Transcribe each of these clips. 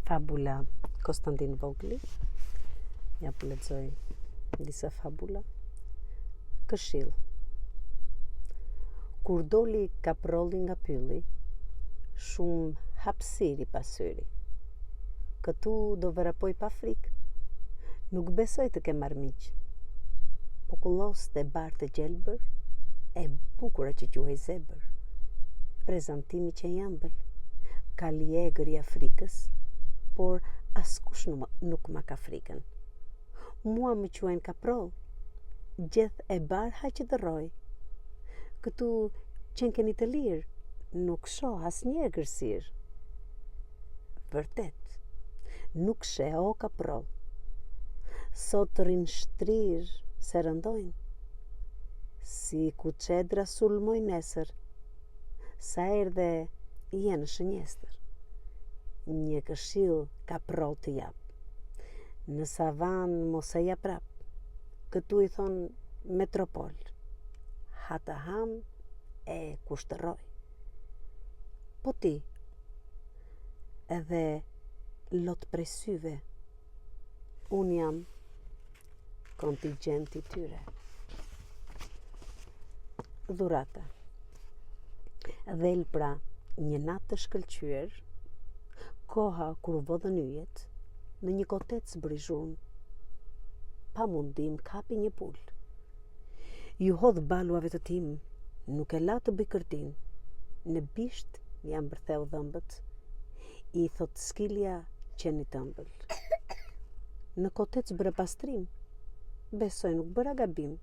Fabula Konstantin Vogli. Ja po lexoj disa fabula. Këshill. Kur doli kaprolli nga pylli, shumë hapësiri pasyri. Këtu do verapoj pa frikë, nuk besoj të ke marrë miq. Po kullos të barë të gjelbër, e bukura që quhej zebër. Prezantimi që jambël, ka liegër i Afrikës, por askush nuk ma ka frikën. Mua më quajnë kaproll, gjeth e barë ha që dërroj. Këtu qenë keni të lirë, nuk shoh asnjë gërsirë. Vërtet, nuk she o kaproll. Sot të rinë shtrirë se rëndojnë. Si ku qedra sulmoj nesër, sa erdhe jenë shënjestër. Një këshill kaproll të jap. Në savan mos e jap prap. Këtu i thonë metropol. Hata ham e kushtëroj. Po ti, edhe lot prej syve, unë jam kontingenti tyre. Dhurata. Dhel pra një natë të shkëlqyer, koha kur vodhën yjet, në një kotec zbrizhun, pa mundim kapi një pul. Ju hodh baluave të tim, nuk e la të bëj kërtin, në bisht jam bërtheu dhëmbët, i thot skilja qeni tëmbël. Në kotec bëre pastrim, besoj nuk bëra gabim.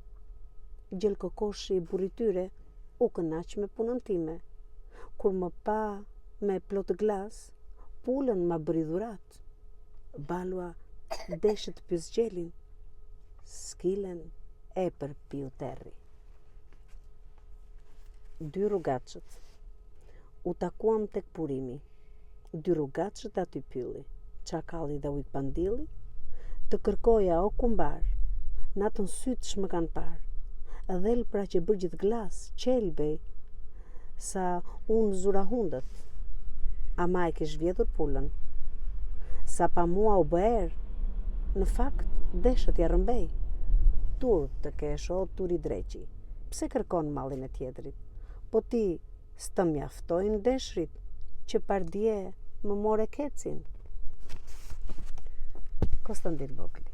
Gjel kokoshi i burrit tyre u kënaq me punën time. Kur më pa me plot glas, pulën ma bëri dhurat. Balua deshet pyes gjelin, skilen e përpiu terri. Dy rrugaçët. U takuam tek purimi. Dy rrugaçët aty pylli, çakalli dhe ujkpandilli, të kërkoja o kumbar, natën sytë shmë kanë par. Dhel pra që bërë gjithë glas, qelbej, sa unë zura hundët. Ama e kish vjedhur pulën. Sa pa mua u bëher, në fakt deshët ja rëmbej. Tur të kesh o turi dreqi, pse kërkon mallin e tjetrit? Po ti s'të mjaftojnë deshrit, që pardje më more kecin. Konstantin Vogli.